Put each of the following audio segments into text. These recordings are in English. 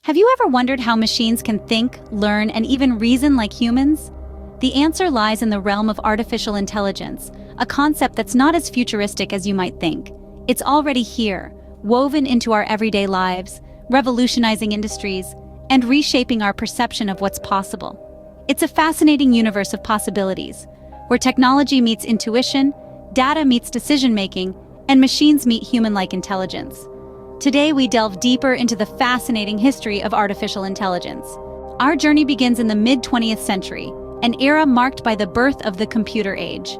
Have you ever wondered how machines can think, learn, and even reason like humans? The answer lies in the realm of artificial intelligence, a concept that's not as futuristic as you might think. It's already here, woven into our everyday lives, revolutionizing industries, and reshaping our perception of what's possible. It's a fascinating universe of possibilities, where technology meets intuition, data meets decision-making, and machines meet human-like intelligence. Today, we delve deeper into the fascinating history of artificial intelligence. Our journey begins in the mid-20th century, an era marked by the birth of the computer age.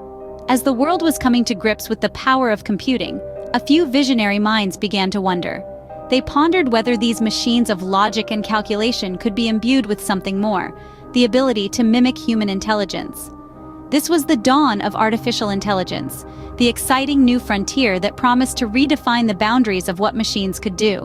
As the world was coming to grips with the power of computing, a few visionary minds began to wonder. They pondered whether these machines of logic and calculation could be imbued with something more, the ability to mimic human intelligence. This was the dawn of artificial intelligence, the exciting new frontier that promised to redefine the boundaries of what machines could do.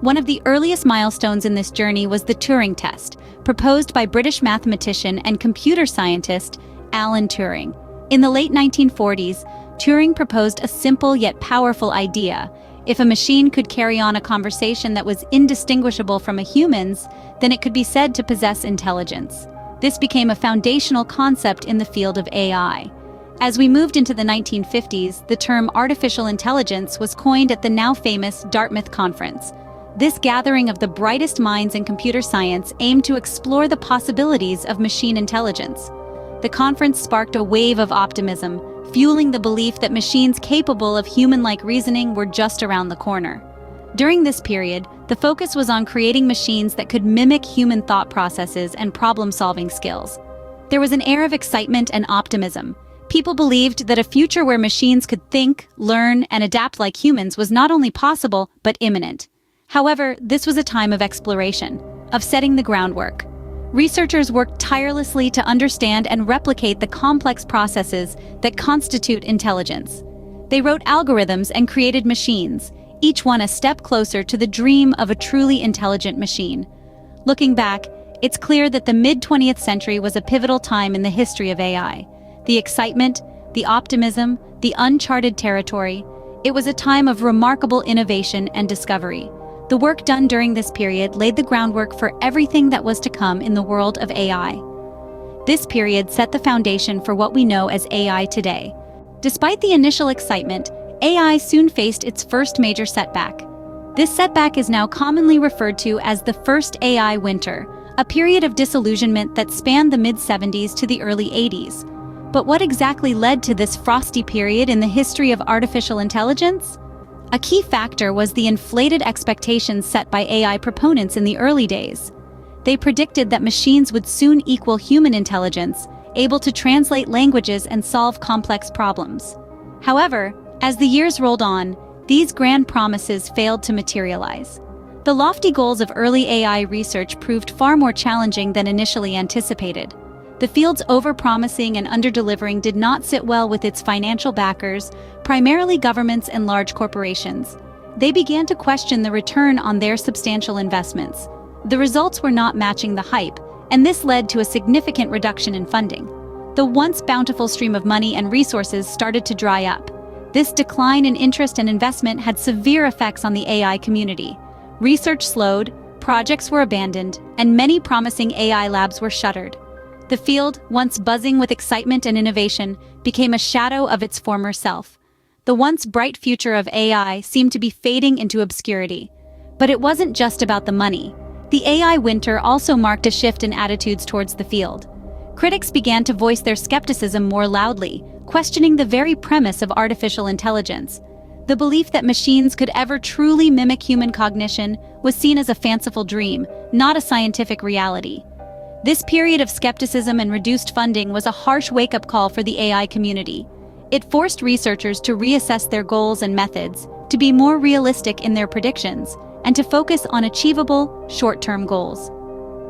One of the earliest milestones in this journey was the Turing test, proposed by British mathematician and computer scientist Alan Turing. In the late 1940s, Turing proposed a simple yet powerful idea. If a machine could carry on a conversation that was indistinguishable from a human's, then it could be said to possess intelligence. This became a foundational concept in the field of AI. As we moved into the 1950s, the term artificial intelligence was coined at the now famous Dartmouth Conference. This gathering of the brightest minds in computer science aimed to explore the possibilities of machine intelligence. The conference sparked a wave of optimism, fueling the belief that machines capable of human-like reasoning were just around the corner. During this period, the focus was on creating machines that could mimic human thought processes and problem-solving skills. There was an air of excitement and optimism. People believed that a future where machines could think, learn, and adapt like humans was not only possible, but imminent. However, this was a time of exploration, of setting the groundwork. Researchers worked tirelessly to understand and replicate the complex processes that constitute intelligence. They wrote algorithms and created machines, each one a step closer to the dream of a truly intelligent machine. Looking back, it's clear that the mid-20th century was a pivotal time in the history of AI. The excitement, the optimism, the uncharted territory, it was a time of remarkable innovation and discovery. The work done during this period laid the groundwork for everything that was to come in the world of AI. This period set the foundation for what we know as AI today. Despite the initial excitement, AI soon faced its first major setback. This setback is now commonly referred to as the first AI winter, a period of disillusionment that spanned the mid-70s to the early 80s. But what exactly led to this frosty period in the history of artificial intelligence? A key factor was the inflated expectations set by AI proponents in the early days. They predicted that machines would soon equal human intelligence, able to translate languages and solve complex problems. However, as the years rolled on, these grand promises failed to materialize. The lofty goals of early AI research proved far more challenging than initially anticipated. The field's overpromising and underdelivering did not sit well with its financial backers, primarily governments and large corporations. They began to question the return on their substantial investments. The results were not matching the hype, and this led to a significant reduction in funding. The once bountiful stream of money and resources started to dry up. This decline in interest and investment had severe effects on the AI community. Research slowed, projects were abandoned, and many promising AI labs were shuttered. The field, once buzzing with excitement and innovation, became a shadow of its former self. The once bright future of AI seemed to be fading into obscurity. But it wasn't just about the money. The AI winter also marked a shift in attitudes towards the field. Critics began to voice their skepticism more loudly, questioning the very premise of artificial intelligence. The belief that machines could ever truly mimic human cognition was seen as a fanciful dream, not a scientific reality. This period of skepticism and reduced funding was a harsh wake-up call for the AI community. It forced researchers to reassess their goals and methods, to be more realistic in their predictions, and to focus on achievable, short-term goals.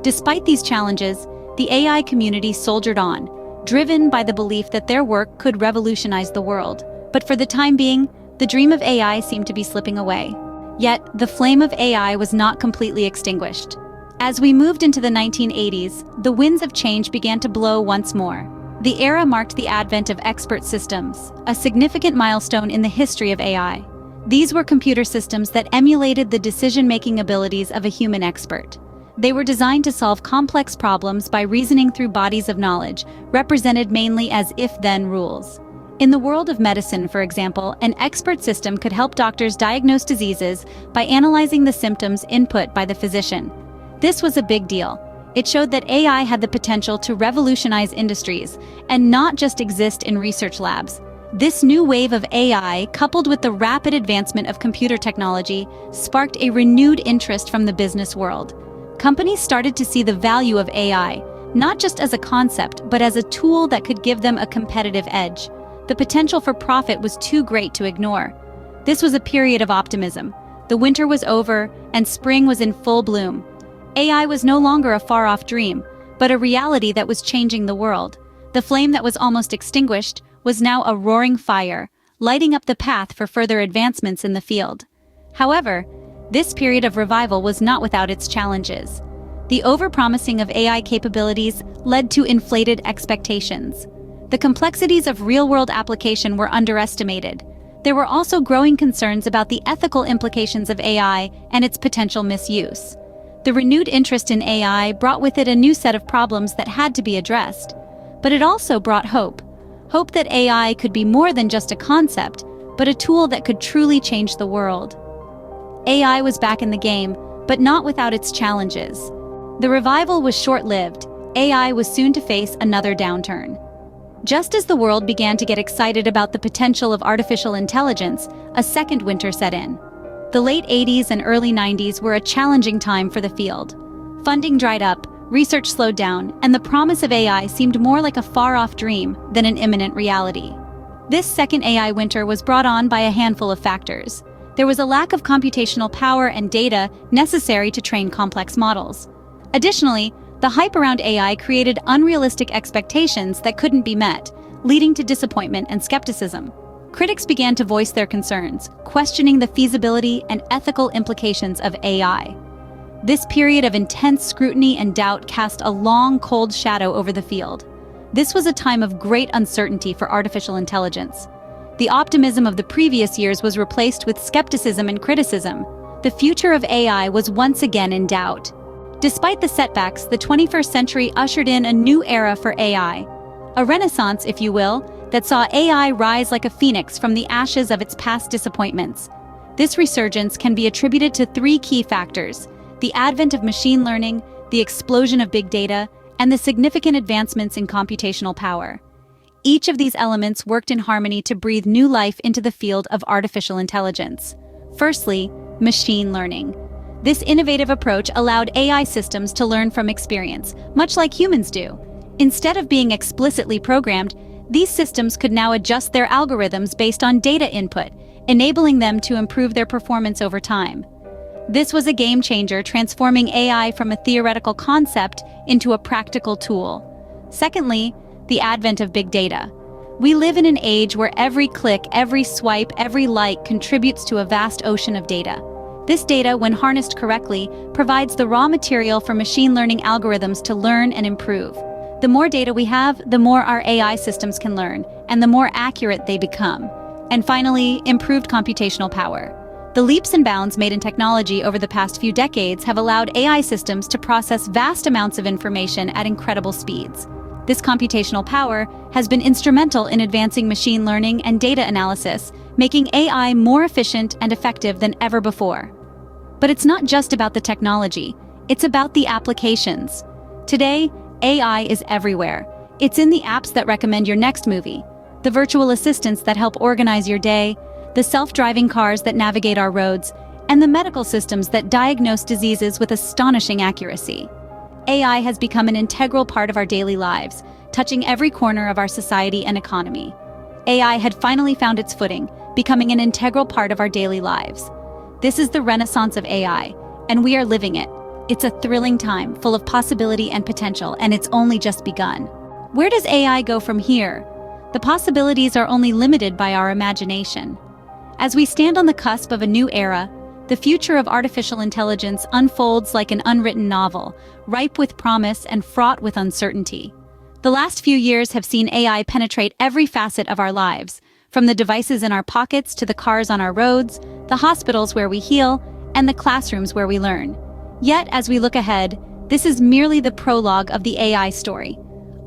Despite these challenges, the AI community soldiered on, driven by the belief that their work could revolutionize the world. But for the time being, the dream of AI seemed to be slipping away. Yet, the flame of AI was not completely extinguished. As we moved into the 1980s, the winds of change began to blow once more. The era marked the advent of expert systems, a significant milestone in the history of AI. These were computer systems that emulated the decision-making abilities of a human expert. They were designed to solve complex problems by reasoning through bodies of knowledge, represented mainly as if-then rules. In the world of medicine, for example, an expert system could help doctors diagnose diseases by analyzing the symptoms input by the physician. This was a big deal. It showed that AI had the potential to revolutionize industries and not just exist in research labs. This new wave of AI, coupled with the rapid advancement of computer technology, sparked a renewed interest from the business world. Companies started to see the value of AI, not just as a concept, but as a tool that could give them a competitive edge. The potential for profit was too great to ignore. This was a period of optimism. The winter was over, and spring was in full bloom. AI was no longer a far-off dream, but a reality that was changing the world. The flame that was almost extinguished was now a roaring fire, lighting up the path for further advancements in the field. However, this period of revival was not without its challenges. The overpromising of AI capabilities led to inflated expectations. The complexities of real-world application were underestimated. There were also growing concerns about the ethical implications of AI and its potential misuse. The renewed interest in AI brought with it a new set of problems that had to be addressed. But it also brought hope. Hope that AI could be more than just a concept, but a tool that could truly change the world. AI was back in the game, but not without its challenges. The revival was short-lived. AI was soon to face another downturn. Just as the world began to get excited about the potential of artificial intelligence, a second winter set in. The late 80s and early 90s were a challenging time for the field. Funding dried up, research slowed down, and the promise of AI seemed more like a far-off dream than an imminent reality. This second AI winter was brought on by a handful of factors. There was a lack of computational power and data necessary to train complex models. Additionally, the hype around AI created unrealistic expectations that couldn't be met, leading to disappointment and skepticism. Critics began to voice their concerns, questioning the feasibility and ethical implications of AI. This period of intense scrutiny and doubt cast a long, cold shadow over the field. This was a time of great uncertainty for artificial intelligence. The optimism of the previous years was replaced with skepticism and criticism. The future of AI was once again in doubt. Despite the setbacks, the 21st century ushered in a new era for AI. A renaissance, if you will, that saw AI rise like a phoenix from the ashes of its past disappointments. This resurgence can be attributed to three key factors: the advent of machine learning, the explosion of big data, and the significant advancements in computational power. Each of these elements worked in harmony to breathe new life into the field of artificial intelligence. Firstly, machine learning. This innovative approach allowed AI systems to learn from experience, much like humans do. Instead of being explicitly programmed, these systems could now adjust their algorithms based on data input, enabling them to improve their performance over time. This was a game changer, transforming AI from a theoretical concept into a practical tool. Secondly, the advent of big data. We live in an age where every click, every swipe, every like contributes to a vast ocean of data. This data, when harnessed correctly, provides the raw material for machine learning algorithms to learn and improve. The more data we have, the more our AI systems can learn, and the more accurate they become. And finally, improved computational power. The leaps and bounds made in technology over the past few decades have allowed AI systems to process vast amounts of information at incredible speeds. This computational power has been instrumental in advancing machine learning and data analysis, making AI more efficient and effective than ever before. But it's not just about the technology, it's about the applications. Today, AI is everywhere. It's in the apps that recommend your next movie, the virtual assistants that help organize your day, the self-driving cars that navigate our roads, and the medical systems that diagnose diseases with astonishing accuracy. AI has become an integral part of our daily lives, touching every corner of our society and economy. AI had finally found its footing, becoming an integral part of our daily lives. This is the renaissance of AI, and we are living it. It's a thrilling time, full of possibility and potential, and it's only just begun. Where does AI go from here? The possibilities are only limited by our imagination. As we stand on the cusp of a new era, the future of artificial intelligence unfolds like an unwritten novel, ripe with promise and fraught with uncertainty. The last few years have seen AI penetrate every facet of our lives, from the devices in our pockets to the cars on our roads, the hospitals where we heal, and the classrooms where we learn. Yet, as we look ahead, this is merely the prologue of the AI story.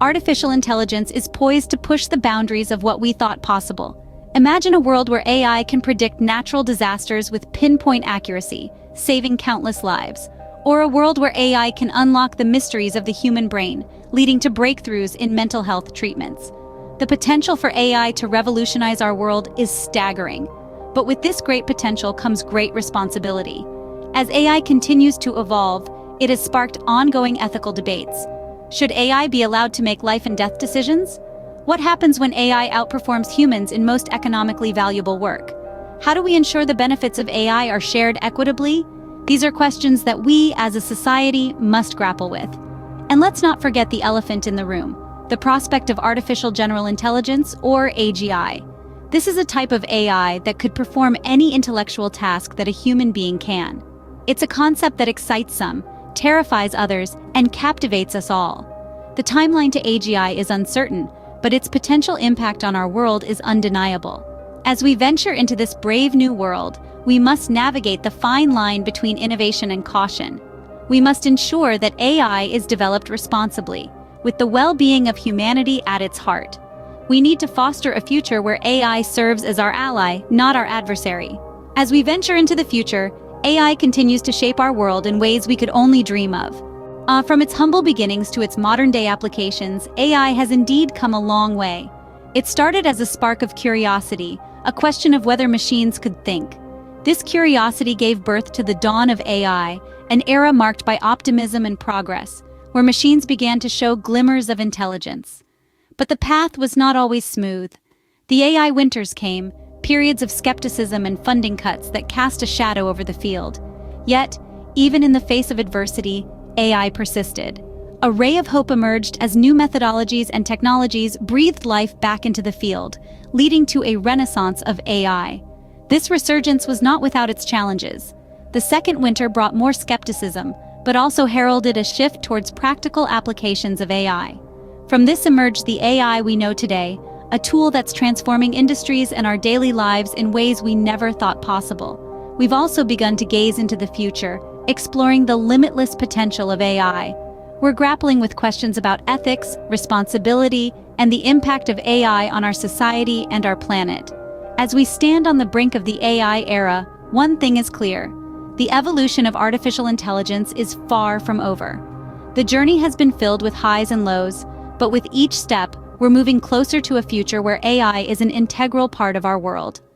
Artificial intelligence is poised to push the boundaries of what we thought possible. Imagine a world where AI can predict natural disasters with pinpoint accuracy, saving countless lives. Or a world where AI can unlock the mysteries of the human brain, leading to breakthroughs in mental health treatments. The potential for AI to revolutionize our world is staggering. But with this great potential comes great responsibility. As AI continues to evolve, it has sparked ongoing ethical debates. Should AI be allowed to make life and death decisions? What happens when AI outperforms humans in most economically valuable work? How do we ensure the benefits of AI are shared equitably? These are questions that we, as a society, must grapple with. And let's not forget the elephant in the room, the prospect of artificial general intelligence, or AGI. This is a type of AI that could perform any intellectual task that a human being can. It's a concept that excites some, terrifies others, and captivates us all. The timeline to AGI is uncertain, but its potential impact on our world is undeniable. As we venture into this brave new world, we must navigate the fine line between innovation and caution. We must ensure that AI is developed responsibly, with the well-being of humanity at its heart. We need to foster a future where AI serves as our ally, not our adversary. As we venture into the future, AI continues to shape our world in ways we could only dream of. From its humble beginnings to its modern-day applications, AI has indeed come a long way. It started as a spark of curiosity, a question of whether machines could think. This curiosity gave birth to the dawn of AI, an era marked by optimism and progress, where machines began to show glimmers of intelligence. But the path was not always smooth. The AI winters came, periods of skepticism and funding cuts that cast a shadow over the field. Yet, even in the face of adversity, AI persisted. A ray of hope emerged as new methodologies and technologies breathed life back into the field, leading to a renaissance of AI. This resurgence was not without its challenges. The second winter brought more skepticism, but also heralded a shift towards practical applications of AI. From this emerged the AI we know today, a tool that's transforming industries and our daily lives in ways we never thought possible. We've also begun to gaze into the future, exploring the limitless potential of AI. We're grappling with questions about ethics, responsibility, and the impact of AI on our society and our planet. As we stand on the brink of the AI era, one thing is clear: the evolution of artificial intelligence is far from over. The journey has been filled with highs and lows, but with each step, we're moving closer to a future where AI is an integral part of our world.